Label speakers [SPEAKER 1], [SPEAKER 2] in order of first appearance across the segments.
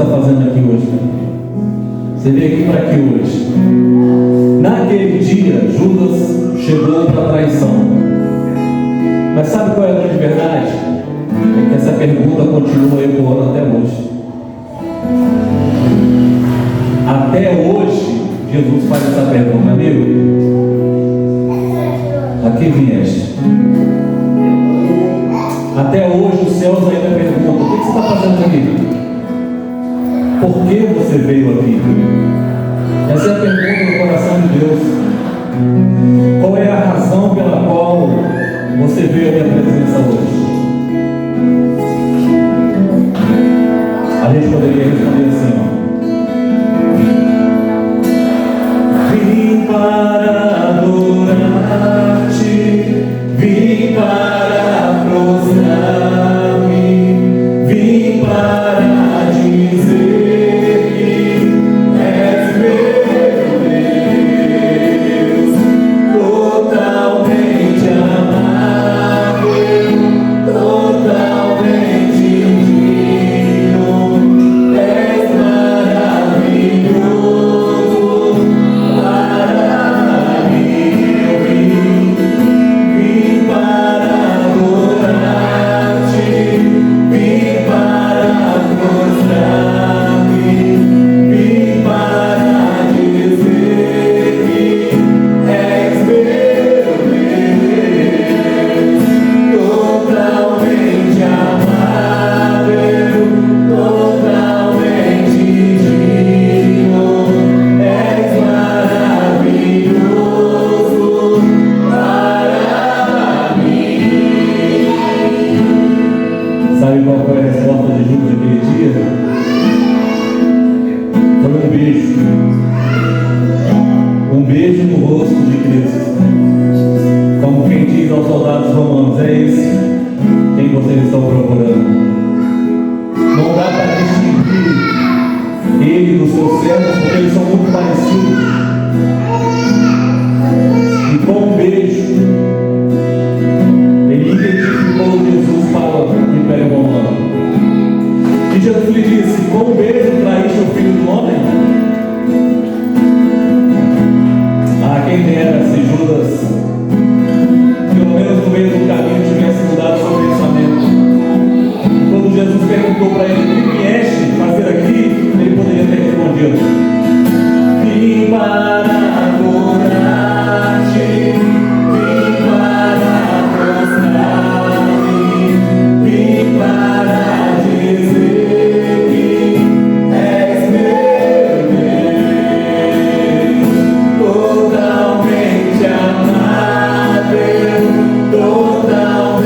[SPEAKER 1] está fazendo aqui hoje? Você veio aqui para aqui hoje? Naquele dia, Judas chegou para a traição. Mas sabe qual é a grande verdade? É que essa pergunta continua ecoando até hoje. Até hoje, Jesus faz essa pergunta: amigo, a que vieste? Até hoje os céus ainda perguntam: o que você está fazendo aqui? Por que você veio aqui? Essa é a pergunta do coração de Deus. Qual é a razão pela qual você veio à minha presença hoje? A gente poderia responder assim, ó: vim para adorar-te, vim para prostrar-me, vim para dizer que és meu Deus, totalmente amável, totalmente digno, és maravilhoso. Para mim eu vim para adorar-te, vim para prostrar-me, vim para dizer que és meu Deus, totalmente amável, totalmente digno, és maravilhoso para mim. Sabe qual foi a resposta de Judas naquele dia? Foi um beijo. Um beijo no rosto de Cristo. Como quem diz aos soldados romanos: é esse quem vocês estão procurando. Não dá para distinguir ele dos seus servos, porque eles são muito parecidos. E com um beijo, ele identificou Jesus para o Império Romano. E Jesus lhe disse: com um beijo traíste o Filho do Homem? Ah, quem dera se Judas, pelo menos no meio do caminho, tivesse mudado seu pensamento. Quando Jesus perguntou para ele: o que vieste fazer aqui? Ele poderia ter respondido: vim para adorar-te, vim para prostrar-me, vim para dizer que és meu Deus, totalmente amável, totalmente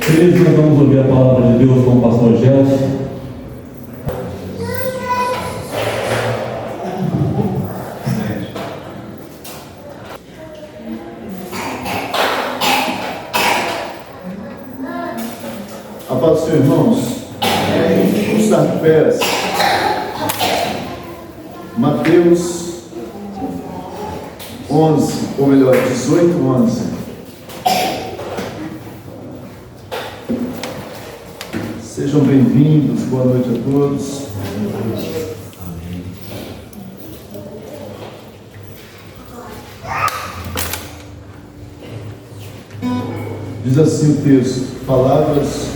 [SPEAKER 1] Queridos, nós vamos ouvir a palavra de Deus com o pastor Gelson.
[SPEAKER 2] A paz dos seus irmãos. Vamos estar de pés. Mateus 11, ou melhor, 18, 11. Sejam bem-vindos, boa noite a todos. Diz assim o texto: palavras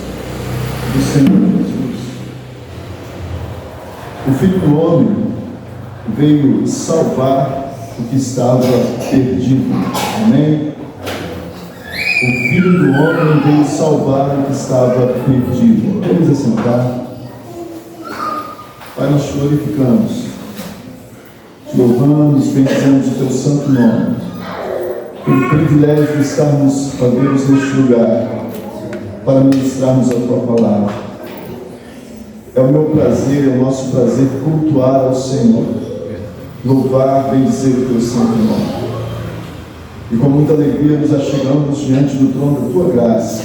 [SPEAKER 2] do Senhor Jesus. O Filho do Homem veio salvar o que estava perdido. Amém? O Filho do Homem veio salvar o que estava perdido. Vamos assentar. Pai, nós te glorificamos, te louvamos, bendizemos o teu santo nome, pelo privilégio de estarmos, ó Deus, neste lugar, para ministrarmos a tua palavra. É o meu prazer, é o nosso prazer cultuar ao Senhor, louvar, bendizer o teu santo nome. E com muita alegria nos achegamos diante do trono da tua graça,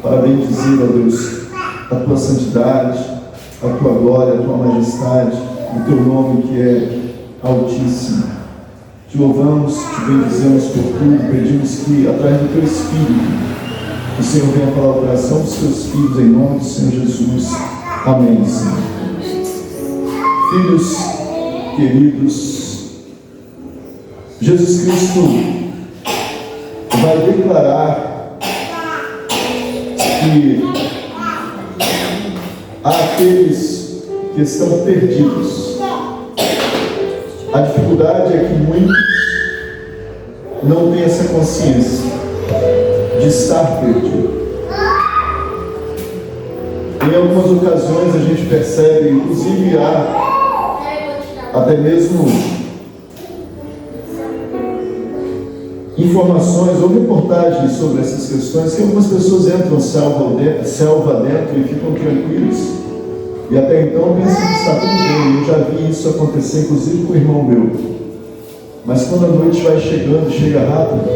[SPEAKER 2] para bendizer, ó Deus, a tua santidade, a tua glória, a tua majestade, o teu nome que é altíssimo. Te louvamos, te bendizemos por tudo, pedimos que, através do teu Espírito, o Senhor venha falar o coração dos teus filhos, em nome do Senhor Jesus. Amém, Senhor. Filhos queridos, Jesus Cristo vai declarar que há aqueles que estão perdidos. A dificuldade é que muitos não têm essa consciência de estar perdido. Em algumas ocasiões a gente percebe, inclusive há até mesmo informações ou reportagens sobre essas questões, que algumas pessoas entram selva dentro e ficam tranquilos, e até então pensam que está tudo bem. Eu já vi isso acontecer, inclusive com um irmão meu. Mas quando a noite vai chegando, chega rápido,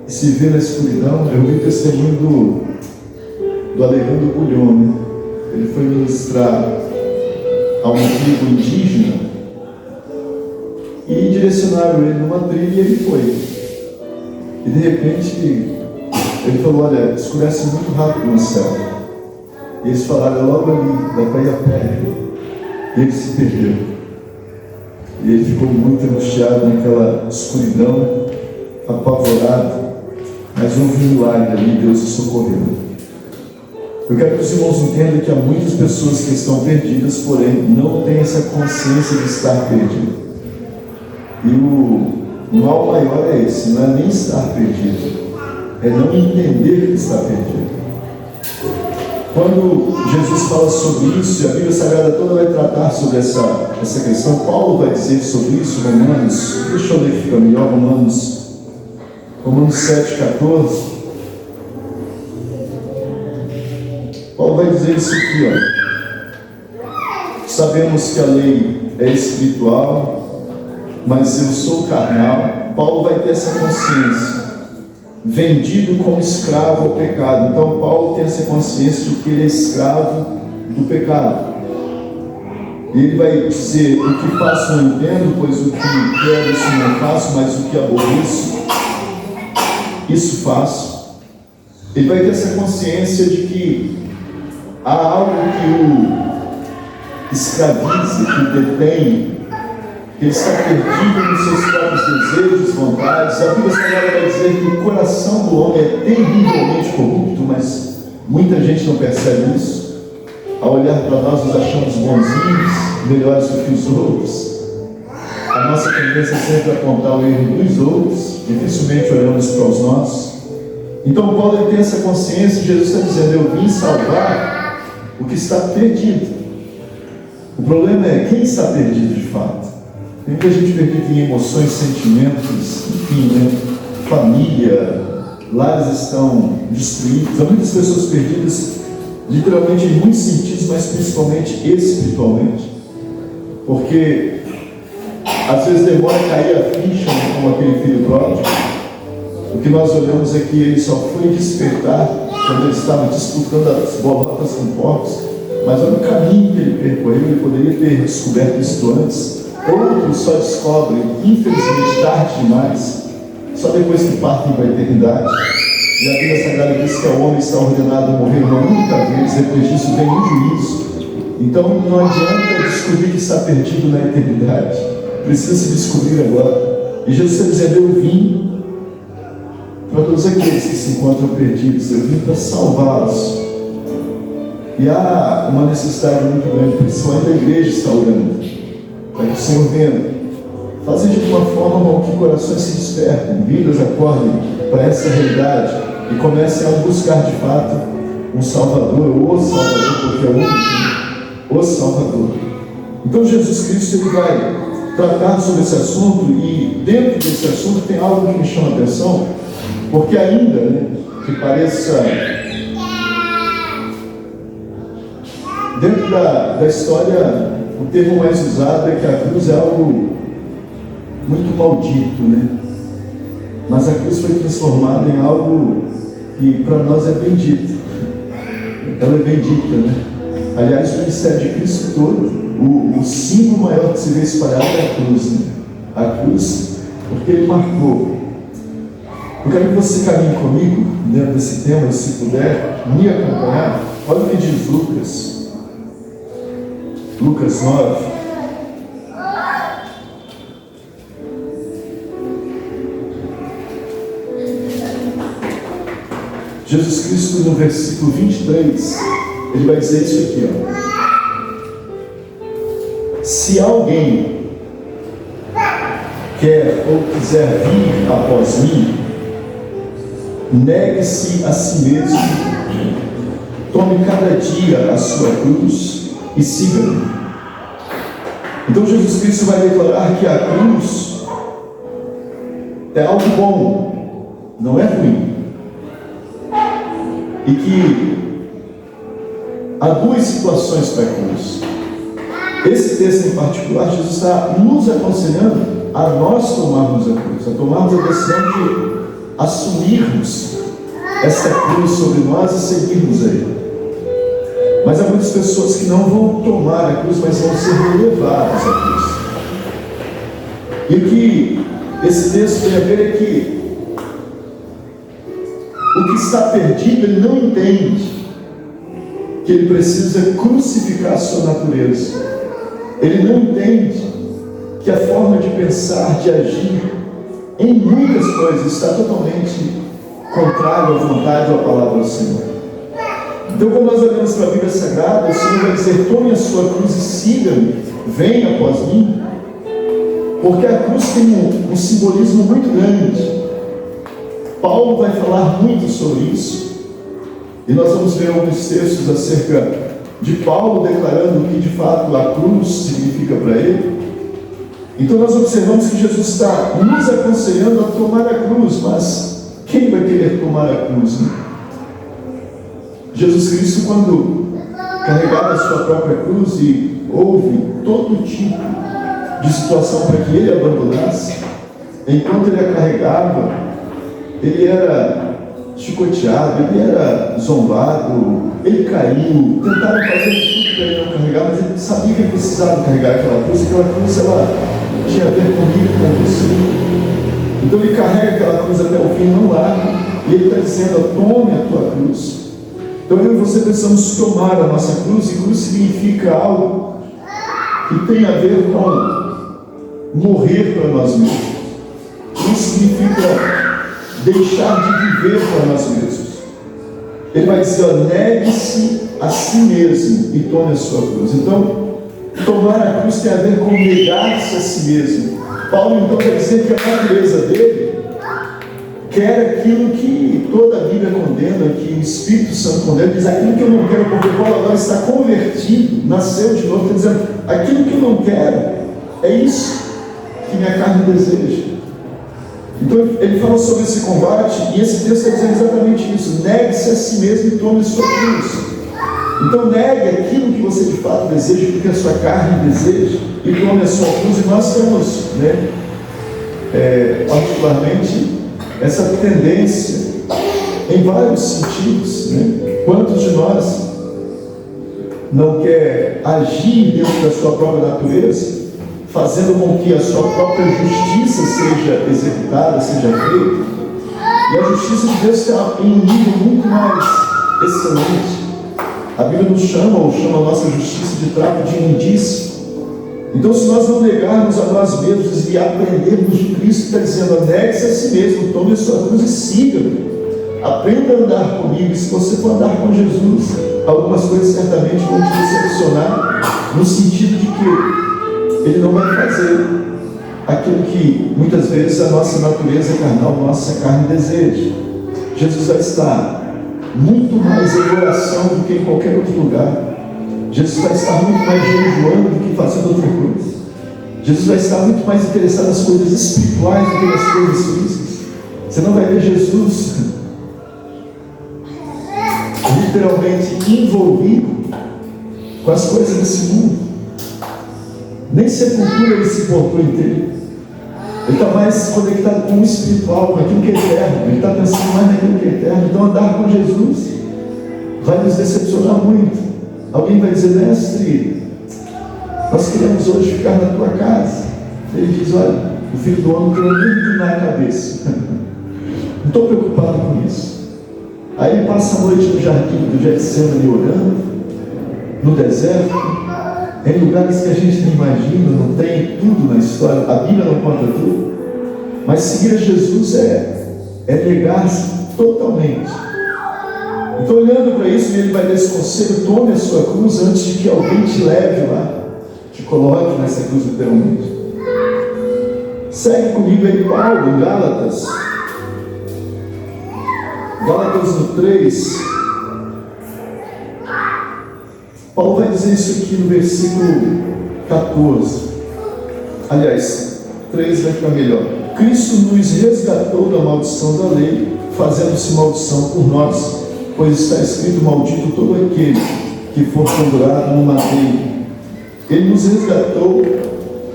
[SPEAKER 2] e se vê na escuridão. Eu vi o testemunho do Alejandro Guglione. Ele foi ministrar a um tribo indígena e direcionaram ele numa trilha e ele foi. E de repente ele falou: olha, escurece muito rápido no céu. E eles falaram: é logo ali, dá para ir a pé. E ele se perdeu. E ele ficou muito angustiado naquela escuridão, apavorado. Mas houve um milagre ali, Deus o socorreu. Eu quero que os irmãos entendam que há muitas pessoas que estão perdidas, porém não têm essa consciência de estar perdido. E o mal maior é esse, não é nem estar perdido, é não entender que está perdido. Quando Jesus fala sobre isso, e a Bíblia Sagrada toda vai tratar sobre essa questão, Paulo vai dizer sobre isso, Romanos, deixa eu ler que fica melhor, Romanos 7,14. Paulo vai dizer isso aqui, ó. Sabemos que a lei é espiritual, mas eu sou carnal. Paulo vai ter essa consciência, vendido como escravo ao pecado. Então Paulo tem essa consciência de que ele é escravo do pecado. E ele vai dizer: o que faço não entendo, pois o que quero isso não faço, mas o que aborreço, isso faço. Ele vai ter essa consciência de que há algo que escraviza, que o detém, que ele está perdido nos seus próprios desejos, vontades. A Bíblia Sagrada vai dizer que o coração do homem é terrivelmente corrupto, mas muita gente não percebe isso. Ao olhar para nós, nos achamos bonzinhos, melhores do que os outros. A nossa tendência é sempre apontar o erro dos outros, dificilmente olhamos para os nossos. Então Paulo tem essa consciência, Jesus está dizendo: eu vim salvar o que está perdido. O problema é quem está perdido de fato. Tem muita gente perdida em emoções, sentimentos, enfim, né? Família, lares estão destruídos. Há muitas pessoas perdidas, literalmente em muitos sentidos, mas principalmente espiritualmente. Porque às vezes demora a cair a ficha, né, como aquele filho pródigo. O que nós olhamos é que ele só foi despertar quando ele estava disputando as bolotas com porcos. Mas olha o caminho que ele percorreu, ele poderia ter descoberto isso antes. Outros só descobrem, infelizmente, tarde demais, só depois que partem para a eternidade. E a Bíblia Sagrada diz que o homem está ordenado a morrer uma única vez, depois disso vem o juízo. Então não adianta descobrir que está perdido na eternidade, precisa se descobrir agora. E Jesus está dizendo: eu vim para todos aqueles que se encontram perdidos, eu vim para salvá-los. E há uma necessidade muito grande, principalmente a igreja está orando, para que o Senhor venha fazer de uma forma com que corações se despertem, vidas acordem para essa realidade e comecem a buscar de fato um Salvador, o Salvador, porque é o único, o Salvador. Então Jesus Cristo ele vai tratar sobre esse assunto, e dentro desse assunto tem algo que me chama a atenção, porque ainda, né, que pareça, dentro da história, o termo mais usado é que a cruz é algo muito maldito, né? Mas a cruz foi transformada em algo que para nós é bendito. Ela é bendita, né? Aliás, o ministério de Cristo todo, o símbolo maior que se vê espalhado é a cruz, né? A cruz, porque ele marcou. Eu quero que você caminhe comigo dentro desse tema, se puder me acompanhar. Olha o que diz Lucas. Lucas 9. Jesus Cristo, no versículo 23, ele vai dizer isso aqui, ó. Se alguém quer ou quiser vir após mim, negue-se a si mesmo, tome cada dia a sua cruz e siga-me. Então Jesus Cristo vai declarar que a cruz é algo bom, não é ruim. E que há duas situações para a cruz. Esse texto em particular, Jesus está nos aconselhando a nós tomarmos a cruz, a tomarmos a decisão de assumirmos essa cruz sobre nós e seguirmos a Ele. Mas há muitas pessoas que não vão tomar a cruz, mas vão ser levadas à cruz. E o que esse texto tem a ver é que o que está perdido, ele não entende que ele precisa crucificar a sua natureza. Ele não entende que a forma de pensar, de agir em muitas coisas está totalmente contrária à vontade ou à palavra do Senhor. Então, quando nós olhamos para a Bíblia Sagrada, o Senhor vai dizer: tome a sua cruz e siga-me, venha após mim, porque a cruz tem um simbolismo muito grande. Paulo vai falar muito sobre isso, e nós vamos ver alguns textos acerca de Paulo declarando o que de fato a cruz significa para ele. Então nós observamos que Jesus está nos aconselhando a tomar a cruz, mas quem vai querer tomar a cruz, né? Jesus Cristo, quando carregava a sua própria cruz e houve todo tipo de situação para que ele abandonasse, enquanto ele a carregava, ele era chicoteado, ele era zombado, ele caiu, tentaram fazer tudo para ele não carregar, mas ele sabia que ele precisava carregar aquela cruz ela tinha a ver comigo e com você. Então ele carrega aquela cruz até o fim, não larga, e ele está dizendo: tome a tua cruz. Então eu e você precisamos tomar a nossa cruz, e cruz significa algo que tem a ver com morrer para nós mesmos. Isso significa deixar de viver para nós mesmos. Ele vai dizer, ó, negue-se a si mesmo e tome a sua cruz. Então, tomar a cruz tem a ver com negar-se a si mesmo. Paulo então vai dizer que a natureza dele quer aquilo que toda a Bíblia condena, que o Espírito Santo condena, diz aquilo que eu não quero, porque Paulo agora está convertido, nasceu de novo, está dizendo, aquilo que eu não quero, é isso que minha carne deseja. Então ele fala sobre esse combate, e esse texto está dizendo exatamente isso, negue-se a si mesmo e tome a sua cruz. Então negue aquilo que você de fato deseja, porque a sua carne deseja, e tome a sua cruz. E nós temos, particularmente, essa tendência em vários sentidos. Quantos de nós não quer agir dentro da sua própria natureza, fazendo com que a sua própria justiça seja executada, seja feita? E a justiça de Deus está em um nível muito mais excelente. A Bíblia nos chama, ou chama a nossa justiça de trapo de imundícia. Então, se nós não negarmos a nós mesmos e aprendermos de Cristo, está dizendo, negue-se a si mesmo, tome a sua cruz e siga-me. Aprenda a andar comigo. E se você for andar com Jesus, algumas coisas certamente vão te decepcionar, no sentido de que Ele não vai fazer aquilo que muitas vezes a nossa natureza carnal, nossa carne deseja. Jesus vai estar muito mais em oração do que em qualquer outro lugar. Jesus vai estar muito mais jejuando do que fazendo outra coisa. Jesus vai estar muito mais interessado nas coisas espirituais do que nas coisas físicas. Você não vai ver Jesus literalmente envolvido com as coisas desse mundo. Nem sepultura ele se portou inteiro. Ele está mais conectado com o espiritual, com aquilo que é eterno. Ele está pensando mais naquilo que é eterno. Então andar com Jesus vai nos decepcionar muito. Alguém vai dizer, mestre, nós queremos hoje ficar na tua casa. Ele diz, olha, o filho do homem tem muito na cabeça. Não estou preocupado com isso. Aí ele passa a noite no jardim do Getsemane orando, no deserto, em lugares que a gente não imagina, não tem tudo na história, a Bíblia não conta tudo. Mas seguir a Jesus é negar-se totalmente. Então, olhando para isso, ele vai dar esse conselho, tome a sua cruz antes de que alguém te leve lá, te coloque nessa cruz literalmente. Segue comigo aí, Paulo, em Gálatas no 3. Paulo vai dizer isso aqui no versículo 14. Aliás, 3 vai ficar melhor. Cristo nos resgatou da maldição da lei, fazendo-se maldição por nós, pois está escrito, maldito todo aquele que for pendurado no madeiro. Ele nos resgatou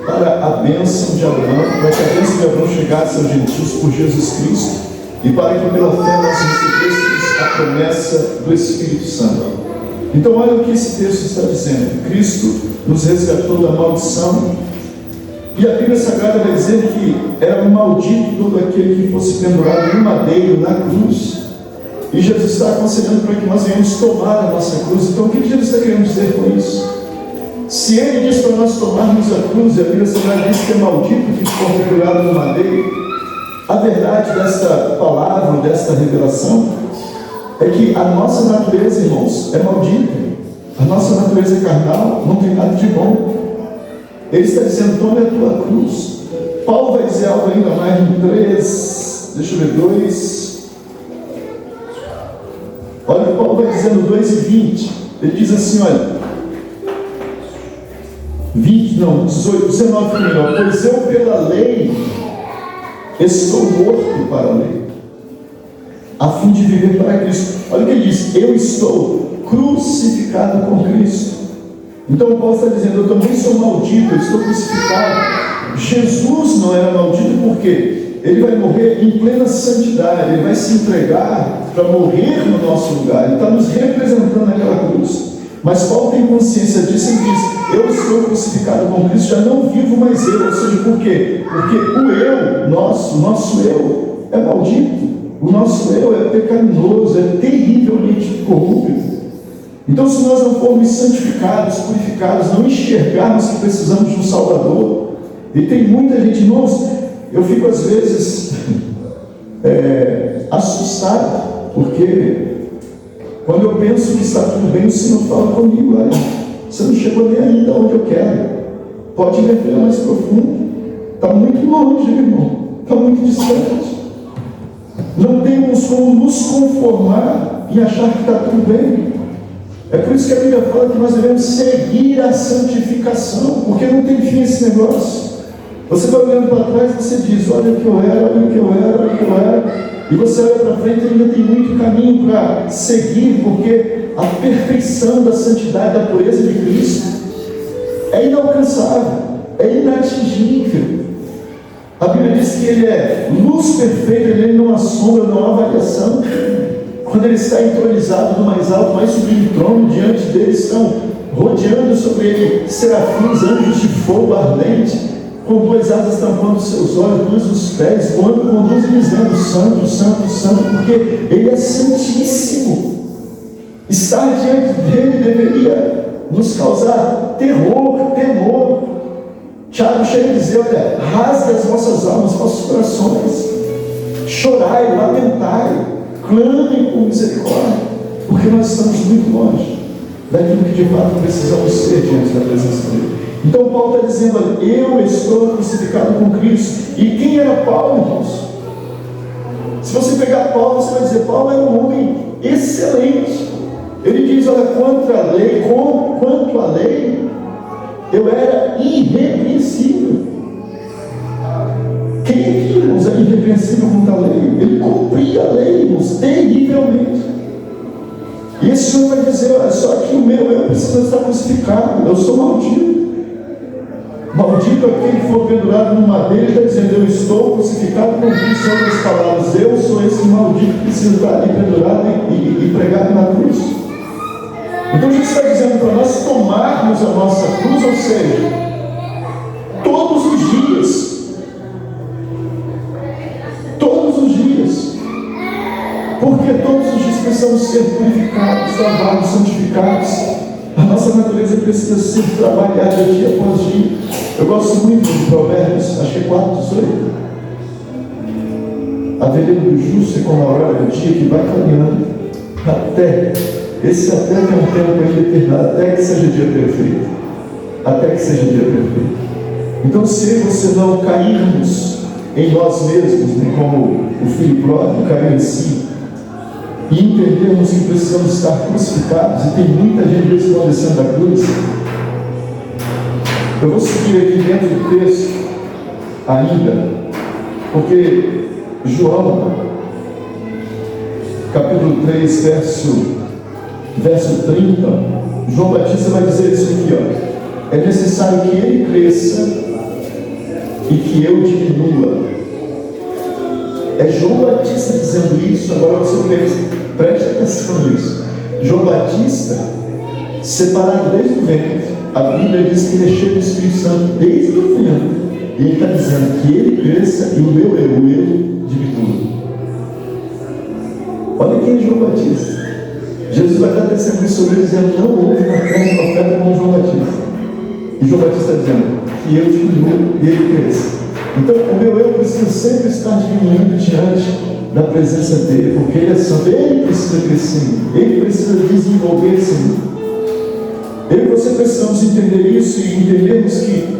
[SPEAKER 2] para a bênção de Abraão, para que a bênção de Abraão chegasse aos gentios por Jesus Cristo, e para que pela fé nós recebêssemos a promessa do Espírito Santo. Então olha o que esse texto está dizendo. Cristo nos resgatou da maldição, e a Bíblia Sagrada vai dizer que era um maldito todo aquele que fosse pendurado no madeiro, na cruz. E Jesus está aconselhando para que nós venhamos tomar a nossa cruz. Então o que Jesus está querendo dizer com isso? Se Ele diz para nós tomarmos a cruz, e a Bíblia Sagrada diz que é maldito que for pendurado no madeiro, a verdade desta palavra, desta revelação, é que a nossa natureza, irmãos, é maldita. A nossa natureza carnal não tem nada de bom. Ele está dizendo, tome a tua cruz. Paulo vai dizer algo ainda mais no 3, deixa eu ver, 2. Olha o que Paulo vai dizer no 2:20. Ele diz assim, olha, 18, 19 melhor. Pois eu pela lei estou morto para a lei, a fim de viver para Cristo. Olha o que ele diz, eu estou crucificado com Cristo. Então Paulo está dizendo, eu também sou maldito, eu estou crucificado. Jesus não era maldito porque ele vai morrer em plena santidade, ele vai se entregar para morrer no nosso lugar, ele está nos representando naquela cruz. Mas Paulo tem consciência disso e diz, eu estou crucificado com Cristo, já não vivo mais eu. Ou seja, por quê? Porque o eu, nosso eu é maldito, o nosso eu é pecaminoso, é terrivelmente corrupto. Então, se nós não formos santificados, purificados, não enxergarmos que precisamos de um Salvador, e tem muita gente, irmãos, eu fico às vezes assustado, porque quando eu penso que está tudo bem, o Senhor fala comigo: olha, você não chegou nem ainda onde eu quero, pode mergulhar mais profundo, está muito longe, irmão, está muito distante. Não temos como nos conformar e achar que está tudo bem. É por isso que a Bíblia fala que nós devemos seguir a santificação, porque não tem fim esse negócio. Você vai olhando para trás e você diz: olha o que eu era, olha o que eu era, olha o que eu era. E você olha para frente e ainda tem muito caminho para seguir, porque a perfeição da santidade, da pureza de Cristo é inalcançável, é inatingível. A Bíblia diz que Ele é luz perfeita, Ele não há sombra, não há variação. Quando Ele está entronizado no mais alto, mais sublime trono, diante dele estão rodeando sobre Ele serafins, anjos de fogo ardente, com duas asas tampando os seus olhos, duas os pés, voando, conduzem dizendo: santo, santo, santo, porque Ele é santíssimo. Estar diante dele deveria nos causar terror, temor. Tiago chega a dizer: olha, rasgue as vossas almas, vossos corações, chorai, lamentai, clamem por misericórdia, porque nós estamos muito longe daquilo que de fato precisamos ser diante da presença dele. Então Paulo está dizendo: olha, eu estou crucificado com Cristo. E quem era Paulo, irmãos? Se você pegar Paulo, você vai dizer: Paulo era um homem excelente. Ele diz: olha, quanto à lei, eu era irrepreensível. Quem aqui, irmãos, é irrepreensível quanto à lei? Ele cumpria a lei, irmãos, terrivelmente. E esse Senhor vai dizer: olha, só que o meu eu preciso estar crucificado, eu sou maldito. Maldito aquele que for pendurado no madeiro. Ele está dizendo: eu estou crucificado com Cristo. Em outras palavras, eu sou esse maldito que precisa estar ali pendurado e pregado na cruz. Então Jesus está dizendo para nós tomarmos a nossa cruz, ou seja, todos os dias, porque todos os dias precisamos ser purificados, lavados, santificados. A nossa natureza precisa ser trabalhada dia após dia. Eu gosto muito de Provérbios, acho que é 4:18. A vereda do justo é como a aurora do dia, que vai caminhando até que é um tempo indeterminado, até que seja dia perfeito. Até que seja dia perfeito. Então, se você não cairmos em nós mesmos, né, como o filho pródigo caiu em si, e entendermos que precisamos estar crucificados, e tem muita gente resplandecendo da cruz. Eu vou seguir aqui dentro do texto ainda, porque João, capítulo 3, verso 30, João Batista vai dizer isso aqui, ó: é necessário que ele cresça e que eu diminua. É João Batista dizendo isso. Agora você preste atenção nisso. João Batista, separado desde o ventre, a Bíblia diz que ele é cheio do Espírito Santo desde o ventre. E ele está dizendo que ele cresça e o meu eu diminua. Olha quem é João Batista. Jesus vai dar testemunho sobre ele, dizendo: não houve na terra um profeta como João Batista. E João Batista está dizendo que eu diminuo e ele cresça. Então o meu eu precisa sempre estar diminuindo diante da presença dele, porque ele é santo. Ele precisa crescer, ele precisa desenvolver-se. Eu e você precisamos entender isso e entendermos que,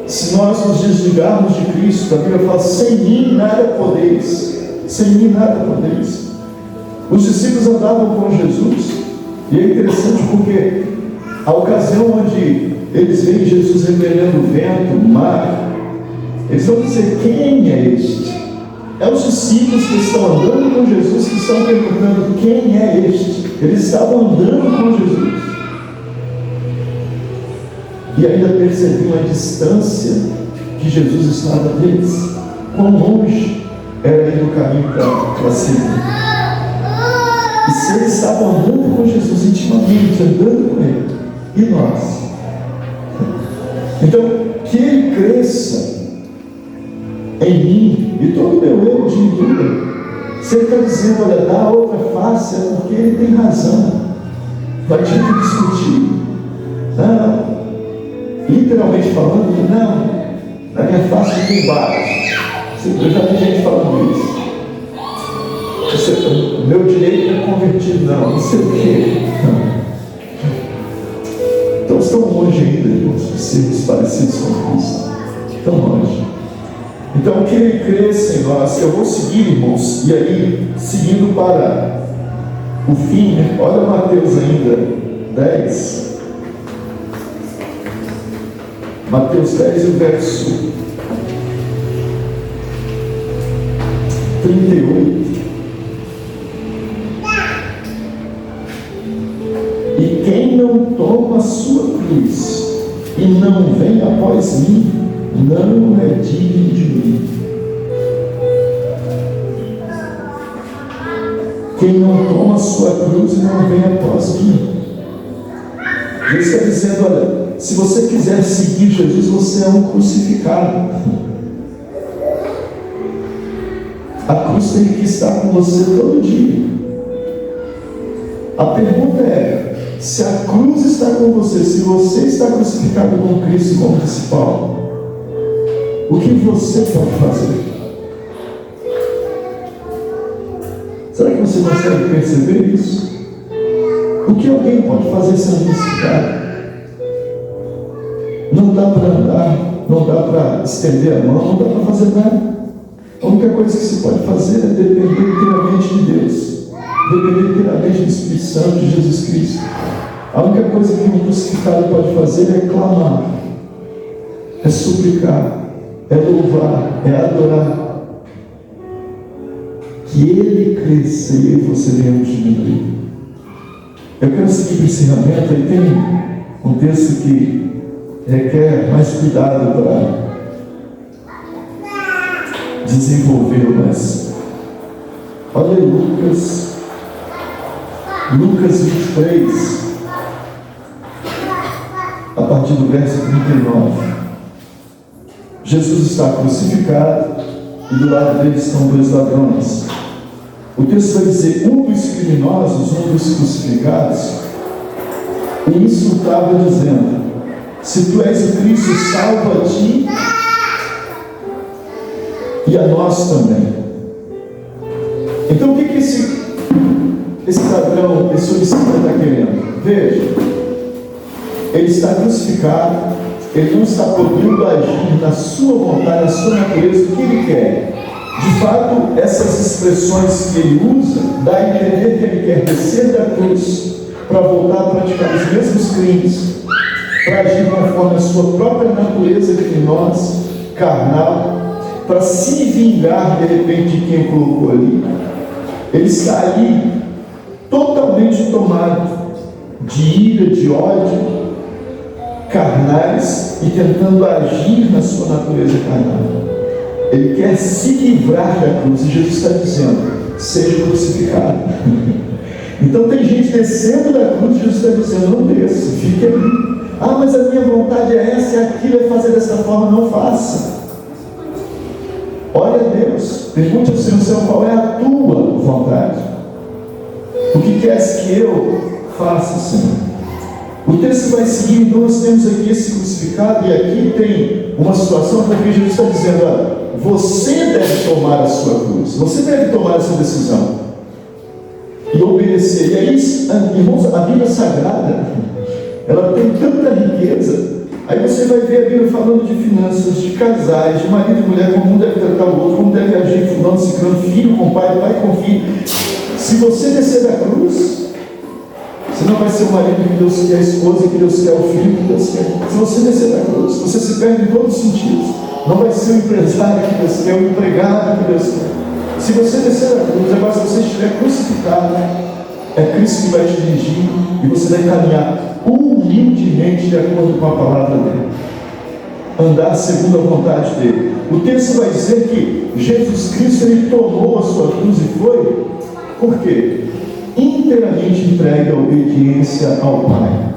[SPEAKER 2] se nós nos desligarmos de Cristo, a Bíblia fala: sem mim nada podeis. Sem mim nada podeis. Os discípulos andavam com Jesus, e é interessante porque a ocasião onde eles veem Jesus repreendendo o vento, o mar, eles vão dizer: quem é este? É os discípulos que estão andando com Jesus que estão perguntando: quem é este? Eles estavam andando com Jesus e ainda percebiam a distância que Jesus estava deles, quão longe era ele do caminho para seguir. E se eles estavam andando com Jesus intimamente, andando com ele, e nós? Então, que ele cresça em mim e todo o meu eu diminua. Se ele está dizendo: olha, dá outra face, é porque ele tem razão. Não adianta discutir. Não. Literalmente falando, não. Na minha face não tem bares. Eu já vi gente falando isso. Meu direito é convertido, não sei o quê. Então estão longe ainda, irmãos, de sermos parecidos com Cristo. Tão longe. Então, que Ele cresça em nós. Eu vou seguir, irmãos, e aí, seguindo para o fim, olha Mateus ainda, 10. Mateus 10, o verso 38. E quem não toma a sua cruz e não vem após mim, não é digno de mim. Quem não toma a sua cruz e não vem após mim. Jesus está dizendo, olha, se você quiser seguir Jesus, você é um crucificado. A cruz tem que estar com você todo dia. A pergunta é, se a cruz está com você, se você está crucificado com Cristo como principal, o que você pode fazer? Será que você consegue perceber isso? O que alguém pode fazer sendo crucificado? Não dá para andar, não dá para estender a mão, não dá para fazer nada. A única coisa que se pode fazer é depender inteiramente de Deus, depender inteiramente do Espírito Santo de Jesus Cristo. A única coisa que um crucificado pode fazer é clamar, é suplicar, é louvar, é adorar. Que Ele cresça e você venha diminuir. Eu quero seguir para o encerramento, e tem um texto que requer mais cuidado para desenvolvê-lo, mas olha Lucas 23, a partir do verso 39. Jesus está crucificado e do lado dele estão dois ladrões. O texto vai dizer, um dos criminosos, um dos crucificados, o insultava dizendo, se tu és o Cristo, salva a ti e a nós também. Então o que esse ladrão, esse homicida está querendo? Veja, ele está crucificado, ele não está podendo agir na sua vontade, na sua natureza, o que ele quer. De fato, essas expressões que ele usa, dá a entender que ele quer descer da cruz para voltar a praticar os mesmos crimes, para agir conforme a sua própria natureza criminosa, carnal, para se vingar de repente de quem colocou ali. Ele está ali totalmente tomado de ira, de ódio, carnais, e tentando agir na sua natureza carnal. Ele quer se livrar da cruz, e Jesus está dizendo, seja crucificado. Então tem gente descendo da cruz, Jesus está dizendo, não desça, fique ali. Ah, mas a minha vontade é essa, é aquilo, é fazer dessa forma, não faça. Olha a Deus, pergunte ao Senhor qual é a tua vontade. O que queres que eu faça, Senhor? O texto vai seguir, então nós temos aqui esse crucificado, e aqui tem uma situação porque Jesus está dizendo, olha, você deve tomar a sua cruz, você deve tomar essa decisão e obedecer. E aí, irmãos, a Bíblia Sagrada, ela tem tanta riqueza. Aí você vai ver a Bíblia falando de finanças, de casais, de marido e mulher, como um deve tratar o outro, como deve agir fulano, ciclano, filho com pai, pai com filho. Se você descer da cruz, você não vai ser o marido que Deus quer, a esposa que Deus quer, o filho que Deus quer. Se você descer da cruz, você se perde em todos os sentidos. Não vai ser o empresário que Deus quer, o empregado que Deus quer. Se você descer da cruz, agora se você estiver crucificado, é Cristo que vai te dirigir e você vai caminhar humildemente de acordo com a palavra dele, andar segundo a vontade dele. O texto vai dizer que Jesus Cristo, ele tomou a sua cruz e foi, por quê? Inteiramente entregue à obediência ao Pai,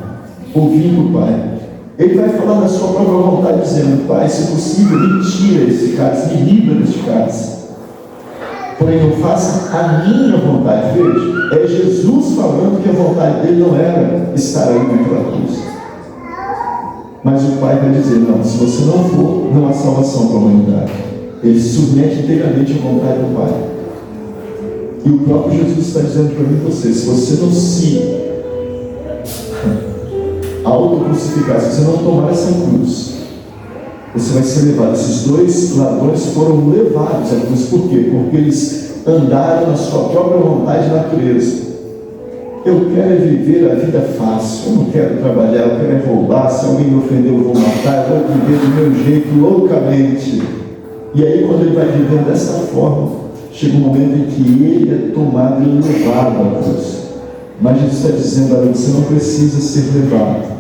[SPEAKER 2] ouvindo o Pai. Ele vai falar da sua própria vontade, dizendo, Pai, se possível, me tira esse cálice, me livra deste cálice. porém não faça a minha vontade. Veja, é Jesus falando que a vontade dele não era estar aí naquela cruz. Mas o Pai vai dizer, não, se você não for, não há salvação para a humanidade. Ele se submete inteiramente à vontade do Pai. E o próprio Jesus está dizendo para mim e você, se você não se autocrucificar, se você não tomar essa cruz, você vai ser levado. Esses dois ladrões foram levados à cruz. Por quê? Porque eles andaram na sua própria vontade e natureza. Eu quero viver a vida fácil, eu não quero trabalhar, eu quero roubar, se alguém me ofender eu vou matar, eu vou viver do meu jeito, loucamente. E aí quando ele vai vivendo dessa forma, chega um momento em que ele é tomado e levado à cruz. Mas Jesus está dizendo, olha, você não precisa ser levado.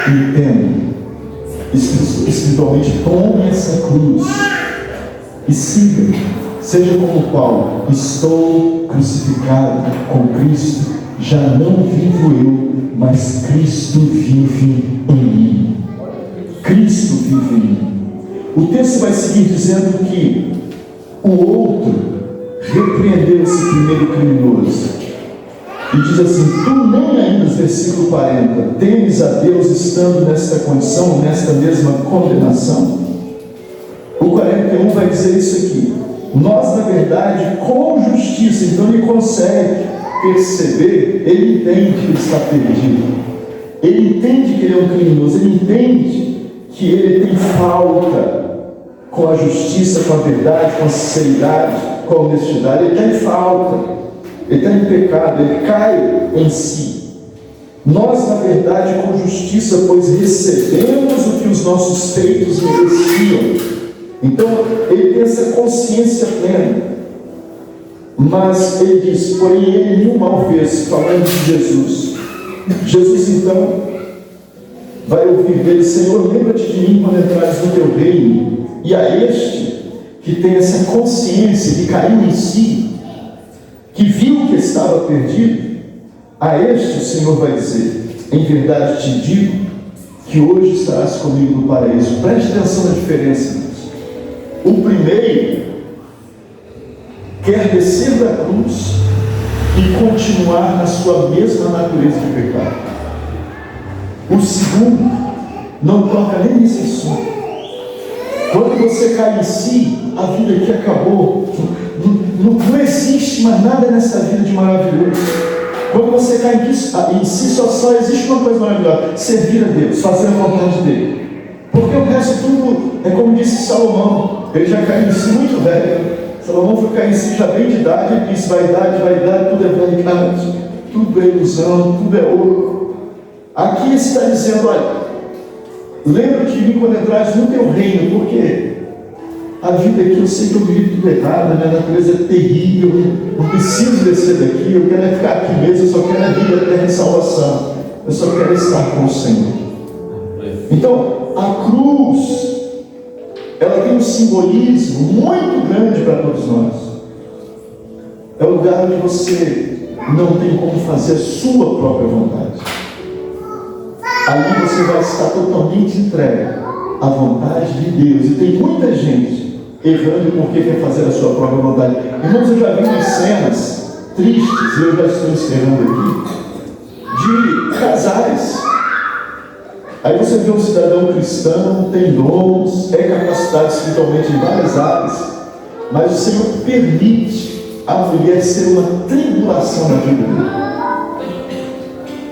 [SPEAKER 2] Entenda. Espiritualmente, tome essa cruz e siga. Seja como Paulo, estou crucificado com Cristo, já não vivo eu, mas Cristo vive em mim. Cristo vive em mim. O texto vai seguir dizendo que o outro repreendeu esse primeiro criminoso e diz assim, tu nem ainda, versículo 40, temes a Deus estando nesta condição, nesta mesma condenação? O 41 vai dizer isso aqui, nós na verdade com justiça. Então ele consegue perceber, ele entende que ele está perdido, ele entende que ele é um criminoso, ele entende que ele tem falta com a justiça, com a verdade, com a sinceridade, com a honestidade. Ele está em falta, ele está em pecado, ele cai em si. Nós na verdade com justiça, pois recebemos o que os nossos feitos mereciam. Então ele tem essa consciência plena. Mas ele diz, porém ele nenhum mal fez, falando de Jesus. Jesus então vai ouvir dele, Senhor, lembra-te de mim quando entrares no teu reino. E a este que tem essa consciência, que caiu em si, que viu que estava perdido, a este o Senhor vai dizer, em verdade te digo, que hoje estarás comigo no paraíso. Preste atenção na diferença. O primeiro quer descer da cruz e continuar na sua mesma natureza de pecado. O segundo não toca nem nesse assunto. Quando você cai em si, a vida aqui acabou. Não existe mais nada nessa vida de maravilhoso. Quando você cai em si, só existe uma coisa maravilhosa: servir a Deus, fazer a vontade dele. Porque o resto tudo é como disse Salomão. Ele já caiu em si muito velho. Salomão foi cair em si já bem de idade. Ele disse: vaidade, tudo é vaidade, tudo é ilusão, tudo é ouro. Aqui ele está dizendo: olha, lembra de mim quando entrares no teu reino, porque a vida aqui eu sei que eu vivo tudo errado, a minha natureza é terrível, não preciso descer daqui, eu quero ficar aqui mesmo, eu só quero a vida eterna e salvação, eu só quero estar com o Senhor. Então, a cruz, ela tem um simbolismo muito grande para todos nós. É o lugar onde você não tem como fazer a sua própria vontade. Ali você vai estar totalmente entregue à vontade de Deus. E tem muita gente errando porque quer fazer a sua própria vontade. Irmãos, eu já vi umas cenas tristes, e eu já estou encerrando aqui, de casais. Aí você vê um cidadão cristão, tem dons, é capacitado espiritualmente em várias áreas, mas o Senhor permite a mulher ser uma tribulação na vida dele.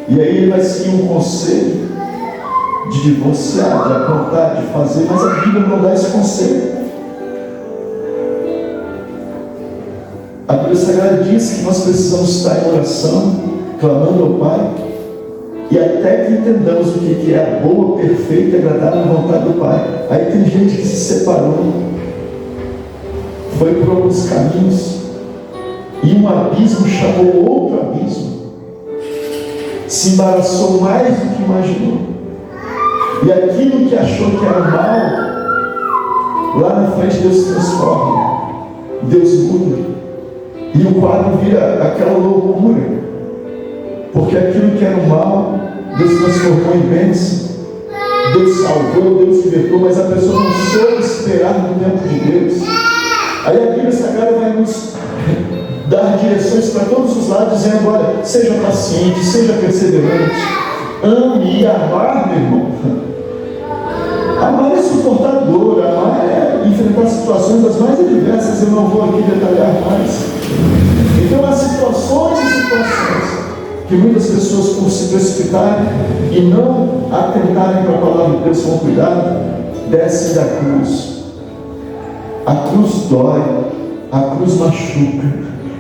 [SPEAKER 2] E aí ele vai seguir um conselho de divorciar, de aprontar, de fazer, mas a Bíblia não dá esse conselho. A Bíblia Sagrada diz que nós precisamos estar em oração, clamando ao Pai, e até que entendamos o que é a boa, perfeita e agradável vontade do Pai. Aí tem gente que se separou, foi por alguns caminhos, e um abismo chamou outro abismo, se embaraçou mais do que imaginou, e aquilo que achou que era mal, lá na frente Deus transforma, Deus muda, e o quadro vira aquela loucura, porque aquilo que era o mal, Deus transformou em bênção, Deus salvou, Deus libertou, mas a pessoa não soube esperar no tempo de Deus. Aí a Bíblia Sagrada vai nos dar direções para todos os lados, dizendo: olha, seja paciente, seja perseverante, ame e amar, meu irmão. Amar é suportar dor, amar é enfrentar situações das mais adversas. Eu não vou aqui detalhar mais. Então há situações e situações que muitas pessoas, por se precipitarem e não atentarem para a palavra de Deus com cuidado, descem da cruz. A cruz dói, a cruz machuca,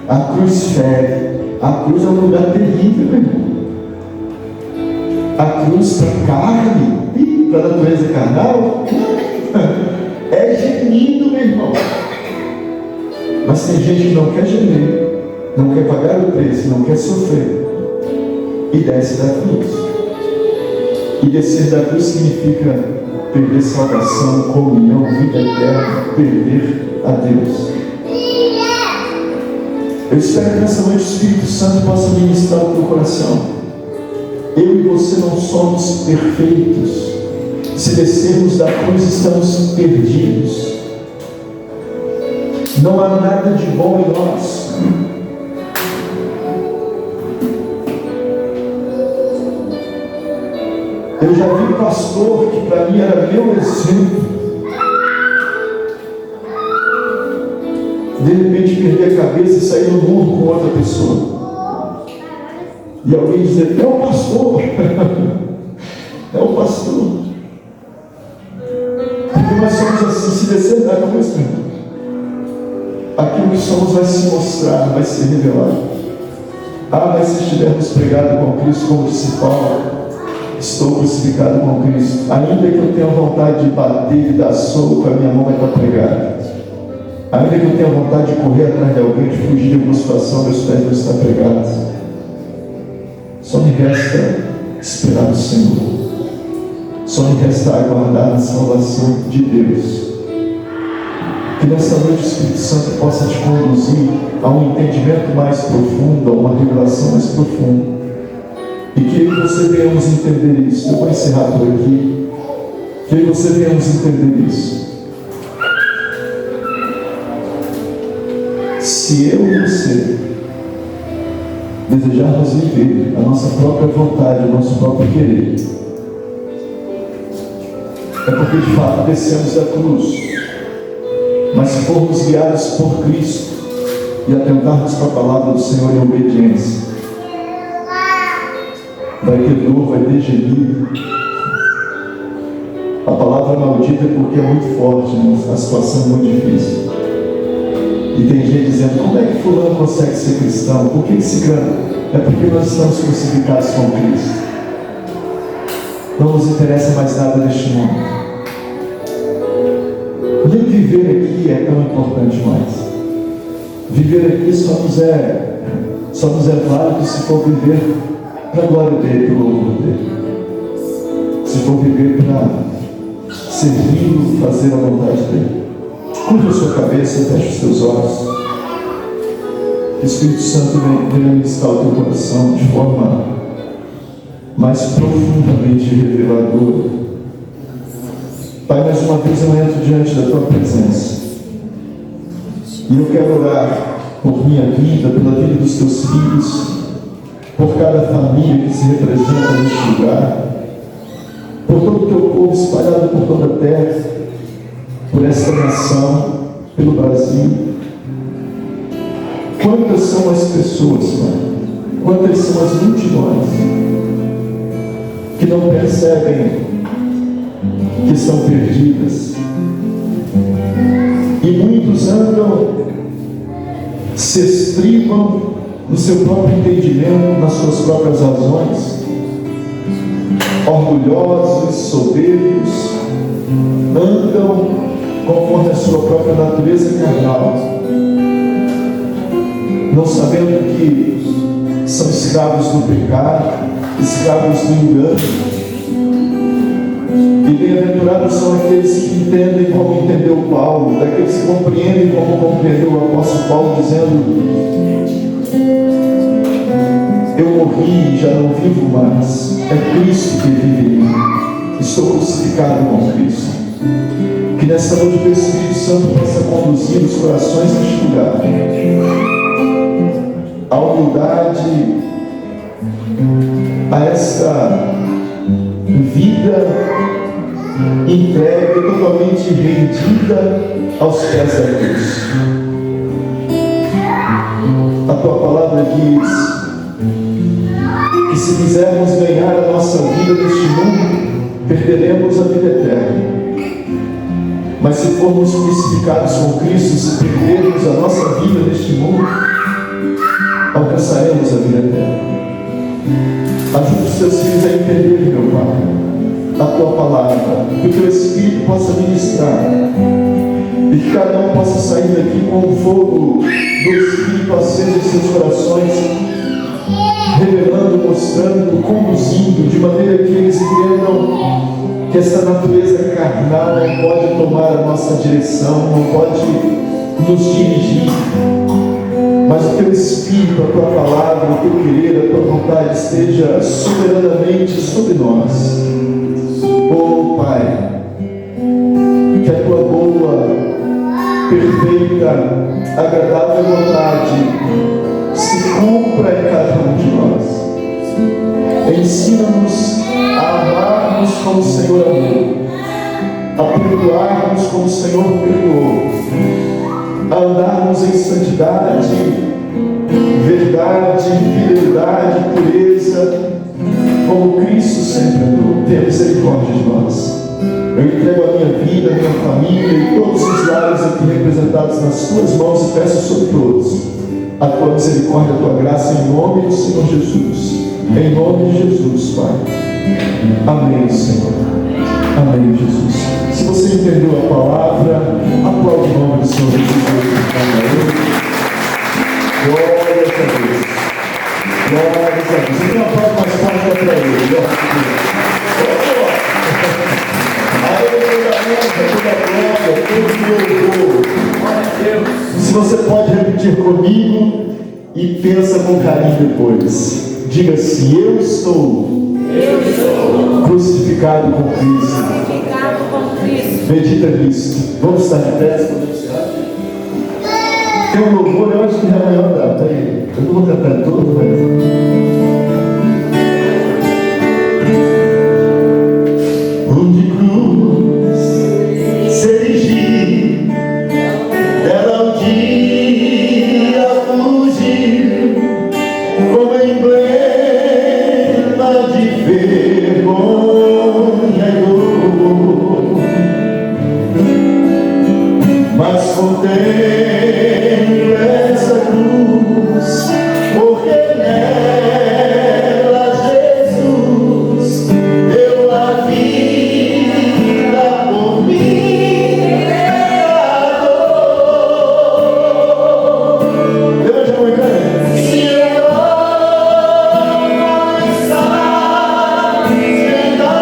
[SPEAKER 2] a cruz fere, a cruz é um lugar terrível, meu irmão. A cruz para a carne, e para a natureza carnal, é gemido, meu irmão. Mas tem gente que não quer gemer, não quer pagar o preço, não quer sofrer, e desce da cruz. E descer da cruz significa perder salvação, comunhão, vida eterna, perder a Deus. Eu espero que nessa noite o Espírito Santo possa ministrar o teu coração. Eu e você não somos perfeitos. Se descermos da cruz, estamos perdidos. Não há nada de bom em nós. Eu já vi pastor que para mim era meu exemplo, de repente perder a cabeça e sair no mundo com outra pessoa. E alguém dizer: é o pastor. É o pastor. Porque nós somos assim, se descer da cruz, aquilo que somos vai se mostrar, vai se revelar. Mas se estivermos pregados com Cristo, como disse Paulo, estou crucificado com Cristo. Ainda que eu tenha vontade de bater e dar soco, a minha mão vai estar pregada. Ainda que eu tenha vontade de correr atrás de alguém, de fugir de alguma situação, meus pés vão estar pregados. Só me resta esperar o Senhor. Só me resta aguardar a salvação de Deus. Que nessa noite o Espírito Santo possa te conduzir a um entendimento mais profundo, a uma revelação mais profunda. E que eu e você venhamos entender isso. Eu vou encerrar por aqui. Que eu e você venhamos entender isso. Se eu e você desejarmos viver a nossa própria vontade, o nosso próprio querer, é porque de fato descemos da cruz. Mas se formos guiados por Cristo e atentarmos para a palavra do Senhor em obediência, vai ter dor, vai ter gemido. A palavra maldita é porque é muito forte, né? A situação é muito difícil. E tem gente dizendo: como é que fulano consegue ser cristão? Por que ciclano? É porque nós estamos crucificados com Cristo. Não nos interessa mais nada neste mundo. Nem viver aqui é tão importante mais. Viver aqui só nos é válido se for viver para a glória dele, para o louvor dele. Se for viver para servir, fazer a vontade dele. Curva a sua cabeça, feche os seus olhos. Que o Espírito Santo venha ministrar o teu coração de forma mais profundamente reveladora. Pai, mais uma vez eu entro diante da tua presença. E eu quero orar por minha vida, pela vida dos teus filhos, por cada família que se representa neste lugar, por todo o teu povo espalhado por toda a terra, por esta nação, pelo Brasil. Quantas são as pessoas, Pai? Quantas são as multidões que não percebem que estão perdidas? E muitos andam, se estribam no seu próprio entendimento, nas suas próprias razões, orgulhosos, soberbos, andam conforme a sua própria natureza carnal, não sabendo que são escravos do pecado, escravos do engano. E bem-aventurados são aqueles que entendem como entendeu Paulo, daqueles que compreendem como compreendeu o apóstolo Paulo, dizendo: eu morri e já não vivo mais, é Cristo que vive em mim, estou crucificado com Cristo. Que nesta noite o Espírito Santo possa conduzir os corações neste lugar, a humildade, a esta vida entregue, totalmente rendida aos pés da cruz. A tua palavra diz que se quisermos ganhar a nossa vida neste mundo, perderemos a vida eterna. Mas se formos crucificados com Cristo, se perdermos a nossa vida neste mundo, alcançaremos a vida eterna. Ajude os teus filhos a entender, meu Pai, a tua palavra, que o teu Espírito possa ministrar, e que cada um possa sair daqui com o fogo do Espírito aceso em seus corações, revelando, mostrando, conduzindo, de maneira que eles entendam que essa natureza carnal não pode tomar a nossa direção, não pode nos dirigir, mas o teu Espírito, a tua palavra, o teu querer, a tua vontade esteja soberanamente sobre nós. Oh Pai, que a tua boa, perfeita, agradável vontade se cumpra em cada um de nós. Ensina-nos a amarmos como o Senhor amou, a perdoarmos como o Senhor perdoou, a andarmos em santidade, verdade, fidelidade, pureza, como Cristo sempre andou. Tenha misericórdia de nós. Eu entrego a minha vida, a minha família e todos os lares aqui representados nas tuas mãos e peço sobre todos a tua misericórdia, a tua graça, em nome do Senhor Jesus. Em nome de Jesus, Pai. Amém, Senhor. Amém, Jesus. Se você entendeu a palavra, aplaude o nome do Senhor Jesus. Glória a Deus. Glória a Deus. Você tem uma palavra mais forte para ele. Glória a Deus. Se você pode repetir comigo e pensa com carinho depois. Diga assim: eu estou crucificado com Cristo. Medita nisso. Vamos estar de pé. Tem um louvor, eu acho que é maior da. Eu não vou cantar todo, mas. Onde cruz se erigir, ela um dia fugir, como emblema de vergonha e dor. Mas contemplo essa cruz, porque nela Jesus deu a vida por mim, pecador. Levante a mão e cante. Se eu não estar da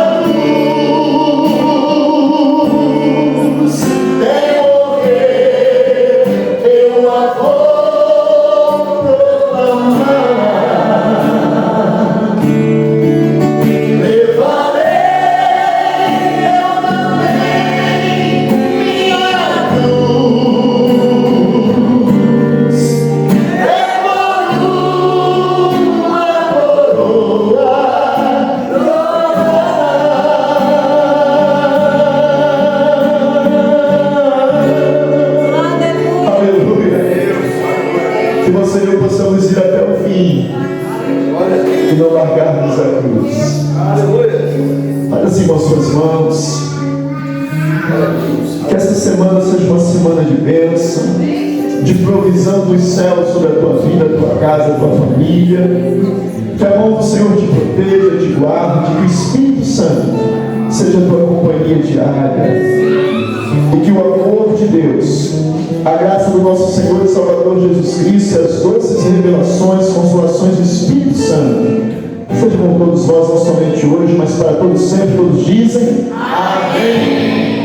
[SPEAKER 2] cruz, nem morrer, eu a vou proclamar. Levarei eu também minha cruz, devolvo uma coroa. Aleluia. Que você e eu possamos ir até o fim e não largarmos a cruz. Faz assim com as suas mãos. Que esta semana seja uma semana de bênção, de provisão dos céus sobre a tua vida, a tua casa, a tua família. Que a mão do Senhor te proteja, te guarde, que o Espírito Santo seja a tua companhia diária. E que o amor de Deus, a graça do nosso Senhor e Salvador Jesus Cristo e as doces revelações, consolações do Espírito Santo seja com todos nós, não somente hoje, mas para todos sempre. Todos dizem amém.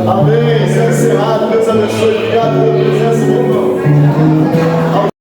[SPEAKER 2] Amém. Será encerrado. Deus abençoe. Obrigado pela presença.